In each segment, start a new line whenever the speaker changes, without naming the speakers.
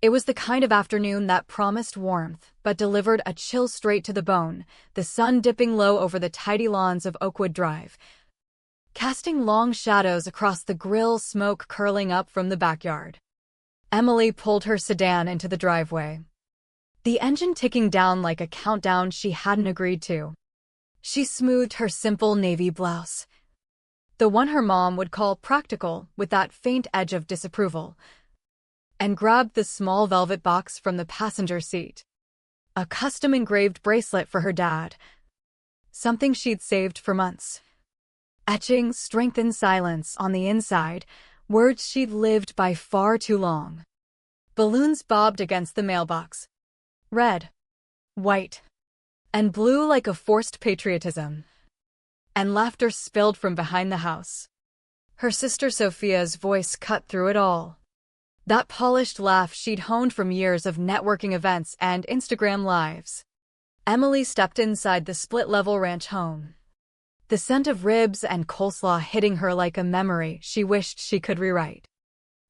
It was the kind of afternoon that promised warmth, but delivered a chill straight to the bone, the sun dipping low over the tidy lawns of Oakwood Drive, casting long shadows across the grill, smoke curling up from the backyard. Emily pulled her sedan into the driveway, the engine ticking down like a countdown she hadn't agreed to. She smoothed her simple navy blouse, the one her mom would call practical with that faint edge of disapproval, and grabbed the small velvet box from the passenger seat. A custom-engraved bracelet for her dad, something she'd saved for months. Etching strengthened silence on the inside, words she'd lived by far too long. Balloons bobbed against the mailbox. Red, white, and blue like a forced patriotism. And laughter spilled from behind the house. Her sister Sophia's voice cut through it all. That polished laugh she'd honed from years of networking events and Instagram lives. Emily stepped inside the split-level ranch home, the scent of ribs and coleslaw hitting her like a memory she wished she could rewrite.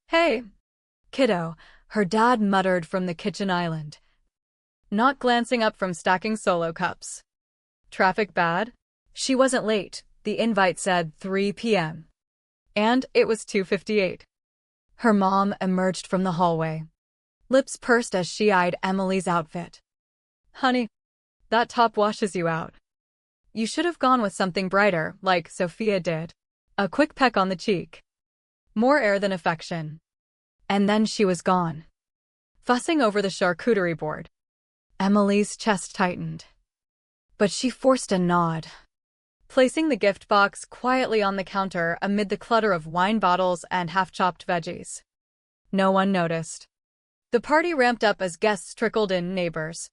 "Hey, kiddo," her dad muttered from the kitchen island, not glancing up from stacking solo cups. "Traffic bad?" She wasn't late. The invite said 3 p.m. And it was 2:58. Her mom emerged from the hallway, lips pursed as she eyed Emily's outfit. "Honey, that top washes you out. You should have gone with something brighter, like Sophia did." A quick peck on the cheek. More air than affection. And then she was gone, fussing over the charcuterie board. Emily's chest tightened, but she forced a nod, placing the gift box quietly on the counter amid the clutter of wine bottles and half-chopped veggies. No one noticed. The party ramped up as guests trickled in, neighbors,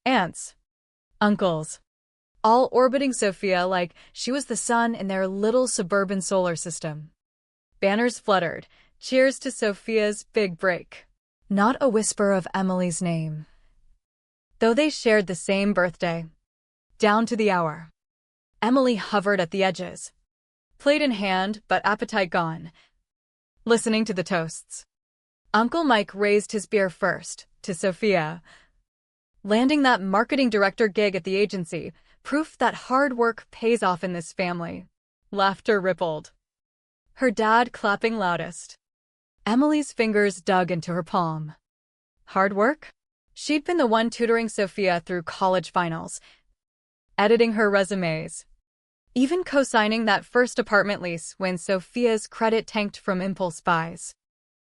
aunts, uncles, all orbiting Sophia like she was the sun in their little suburban solar system. Banners fluttered, cheers to Sophia's big break. Not a whisper of Emily's name, though they shared the same birthday, down to the hour. Emily hovered at the edges, plate in hand but appetite gone, listening to the toasts. Uncle Mike raised his beer first, to Sophia, landing that marketing director gig at the agency, proof that hard work pays off in this family. Laughter rippled, her dad clapping loudest. Emily's fingers dug into her palm. Hard work? She'd been the one tutoring Sophia through college finals, editing her resumes, even co-signing that first apartment lease when Sophia's credit tanked from impulse buys.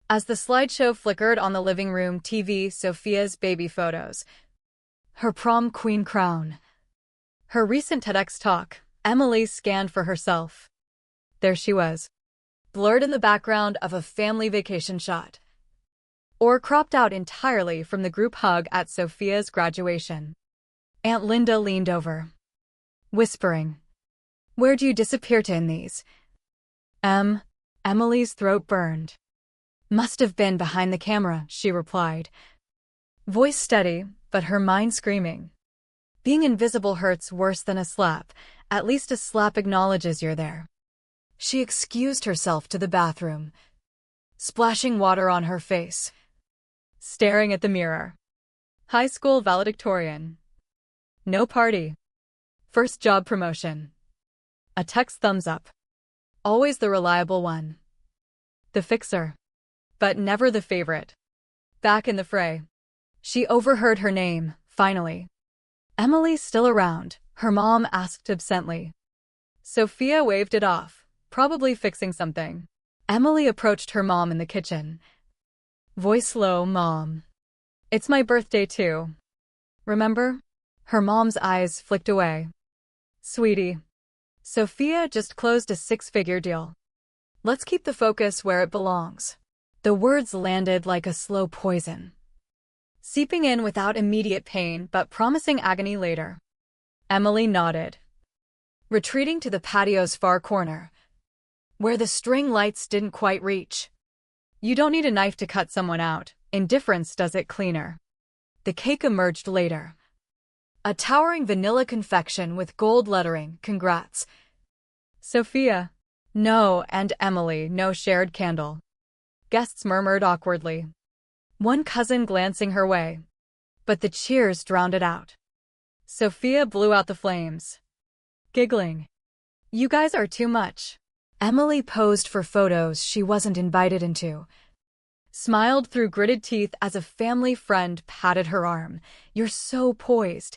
As the slideshow flickered on the living room TV, Sophia's baby photos, her prom queen crown, her recent TEDx talk, Emily scanned for herself. There she was, blurred in the background of a family vacation shot, or cropped out entirely from the group hug at Sophia's graduation. Aunt Linda leaned over, whispering, "Where'd you disappear to in these?" Emily's throat burned. "Must have been behind the camera," she replied, voice steady, but her mind screaming. Being invisible hurts worse than a slap. At least a slap acknowledges you're there. She excused herself to the bathroom, splashing water on her face, staring at the mirror. High school valedictorian. No party. First job promotion. A text thumbs up. Always the reliable one. The fixer. But never the favorite. Back in the fray. She overheard her name, finally. "Emily still around?" her mom asked absently. Sophia waved it off, probably fixing something. Emily approached her mom in the kitchen. Voice low, "Mom. It's my birthday too. Remember?" Her mom's eyes flicked away. "Sweetie. Sophia just closed a 6-figure deal. Let's keep the focus where it belongs." The words landed like a slow poison, seeping in without immediate pain but promising agony later. Emily nodded, retreating to the patio's far corner, where the string lights didn't quite reach. You don't need a knife to cut someone out. Indifference does it cleaner. The cake emerged later. A towering vanilla confection with gold lettering, "Congrats, Sophia." No, and Emily, no shared candle. Guests murmured awkwardly. one cousin glancing her way. But the cheers drowned it out. Sophia blew out the flames, giggling. "You guys are too much." Emily posed for photos she wasn't invited into, smiled through gritted teeth as a family friend patted her arm. "You're so poised."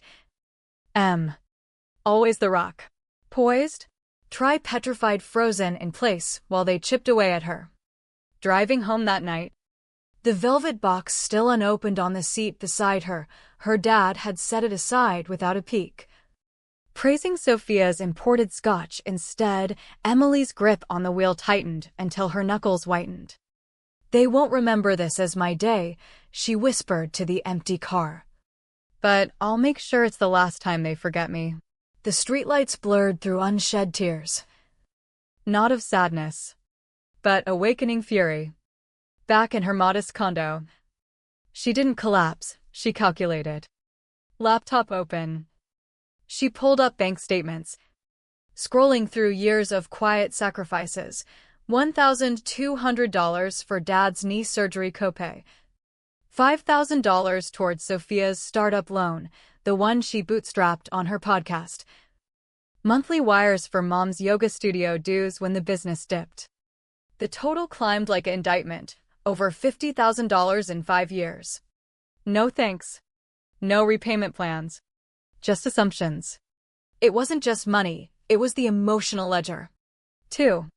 Always the rock. Poised? Try petrified, frozen in place while they chipped away at her. Driving home that night, the velvet box still unopened on the seat beside her, her dad had set it aside without a peek. Praising Sophia's imported scotch instead, Emily's grip on the wheel tightened until her knuckles whitened. "They won't remember this as my day," she whispered to the empty car. "But I'll make sure it's the last time they forget me." The streetlights blurred through unshed tears. Not of sadness, but awakening fury. Back in her modest condo, she didn't collapse, she calculated. Laptop open. She pulled up bank statements, scrolling through years of quiet sacrifices. $1,200 for Dad's knee surgery copay. $5,000 towards Sophia's startup loan, the one she bootstrapped on her podcast. Monthly wires for Mom's yoga studio dues when the business dipped. The total climbed like an indictment, over $50,000 in 5 years. No thanks. No repayment plans. Just assumptions. It wasn't just money, it was the emotional ledger. 2.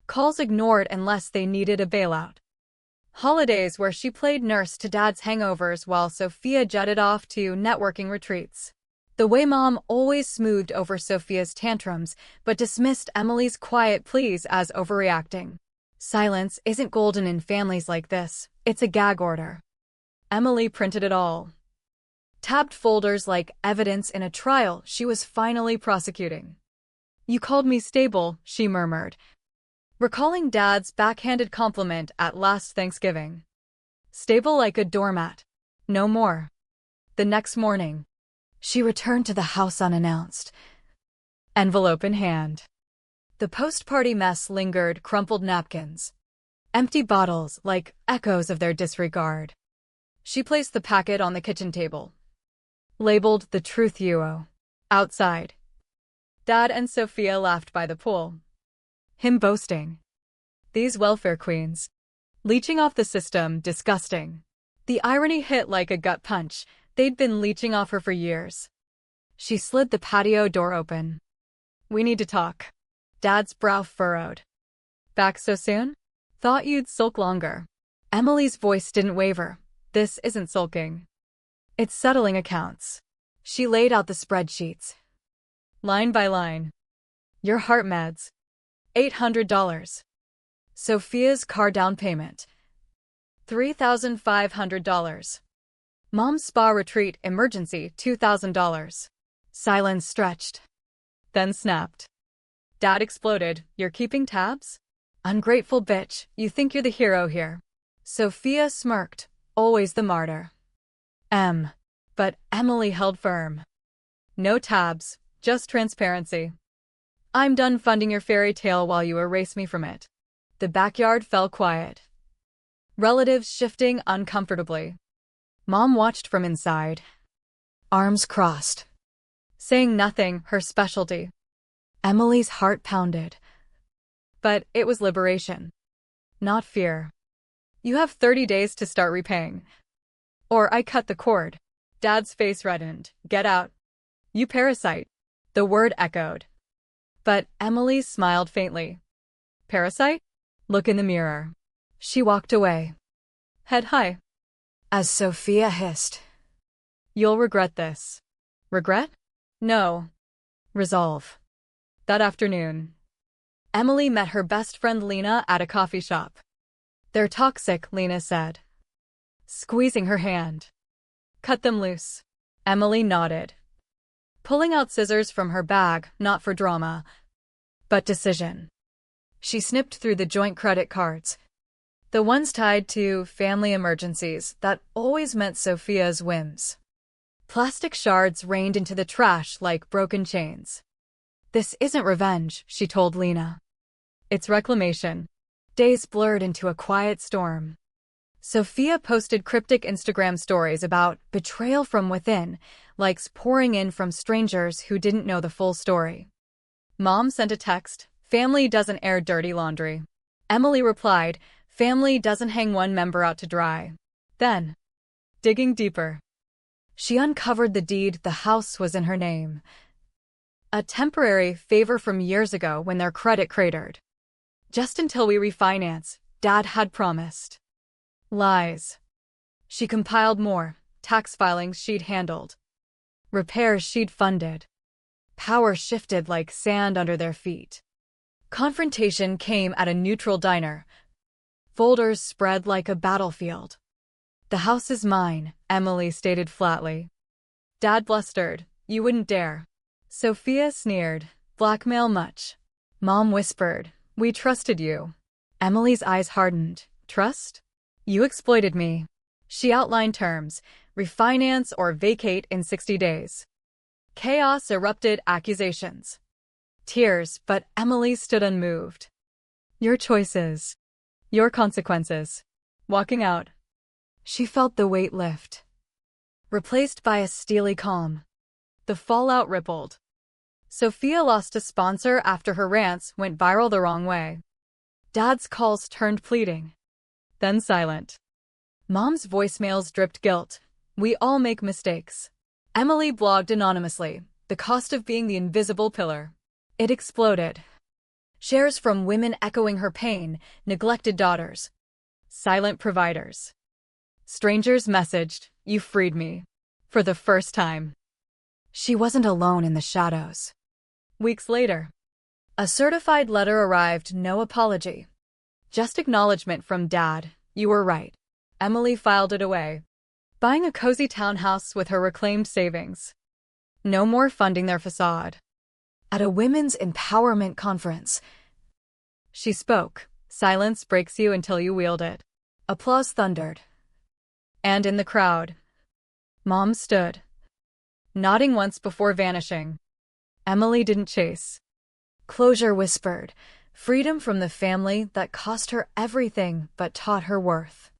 Calls ignored unless they needed a bailout. Holidays where she played nurse to Dad's hangovers while Sophia jetted off to networking retreats. The way Mom always smoothed over Sophia's tantrums but dismissed Emily's quiet pleas as overreacting. Silence isn't golden in families like this, it's a gag order. Emily printed it all. Tabbed folders like evidence in a trial she was finally prosecuting. "You called me stable," she murmured, recalling Dad's backhanded compliment at last Thanksgiving. Stable like a doormat. No more. The next morning, she returned to the house unannounced, envelope in hand. The post-party mess lingered, crumpled napkins, empty bottles like echoes of their disregard. She placed the packet on the kitchen table, labeled "The Truth You Owe." Outside, Dad and Sophia laughed by the pool. Him boasting. These welfare queens. Leeching off the system, disgusting. The irony hit like a gut punch. They'd been leeching off her for years. She slid the patio door open. "We need to talk." Dad's brow furrowed. "Back so soon? Thought you'd sulk longer." Emily's voice didn't waver. "This isn't sulking. It's settling accounts." She laid out the spreadsheets, line by line. "Your heart meds. $800. Sophia's car down payment. $3,500. Mom's spa retreat emergency, $2,000. Silence stretched, then snapped. Dad exploded. "You're keeping tabs? Ungrateful bitch, you think you're the hero here." Sophia smirked, always the martyr. But Emily held firm. "No tabs, just transparency. I'm done funding your fairy tale while you erase me from it." The backyard fell quiet. Relatives shifting uncomfortably. Mom watched from inside, arms crossed, saying nothing, her specialty. Emily's heart pounded. But it was liberation, not fear. "You have 30 days to start repaying. Or I cut the cord." Dad's face reddened. "Get out. You parasite." The word echoed. But Emily smiled faintly. "Parasite? Look in the mirror." She walked away, head high. As Sophia hissed, "You'll regret this." Regret? No. Resolve. That afternoon, Emily met her best friend Lena at a coffee shop. "They're toxic," Lena said, squeezing her hand. "Cut them loose." Emily nodded, pulling out scissors from her bag, not for drama, but decision. She snipped through the joint credit cards, the ones tied to family emergencies that always met Sophia's whims. Plastic shards rained into the trash like broken chains. "This isn't revenge," she told Lena. "It's reclamation." Days blurred into a quiet storm. Sophia posted cryptic Instagram stories about betrayal from within, likes pouring in from strangers who didn't know the full story. Mom sent a text, "Family doesn't air dirty laundry." Emily replied, "Family doesn't hang one member out to dry." Then, digging deeper, she uncovered the deed. The house was in her name. A temporary favor from years ago when their credit cratered. "Just until we refinance," Dad had promised. Lies. She compiled more tax filings she'd handled, repairs she'd funded. Power shifted like sand under their feet. Confrontation came at a neutral diner. Folders spread like a battlefield. "The house is mine," Emily stated flatly. Dad blustered, "You wouldn't dare." Sophia sneered, "Blackmail much?" Mom whispered, "We trusted you." Emily's eyes hardened. "Trust? You exploited me." She outlined terms, refinance or vacate in 60 days. Chaos erupted, accusations. Tears, but Emily stood unmoved. "Your choices. Your consequences." Walking out, she felt the weight lift, replaced by a steely calm. The fallout rippled. Sophia lost a sponsor after her rants went viral the wrong way. Dad's calls turned pleading, then silent. Mom's voicemails dripped guilt. "We all make mistakes." Emily blogged anonymously, "The cost of being the invisible pillar." It exploded. Shares from women echoing her pain, neglected daughters, silent providers. Strangers messaged, "You freed me." For the first time. She wasn't alone in the shadows. Weeks later, a certified letter arrived, no apology. Just acknowledgement from Dad, "You were right." Emily filed it away, buying a cozy townhouse with her reclaimed savings. No more funding their facade. At a women's empowerment conference, she spoke, "Silence breaks you until you wield it." Applause thundered. And in the crowd, Mom stood, nodding once before vanishing. Emily didn't chase. Closure whispered, freedom from the family that cost her everything but taught her worth.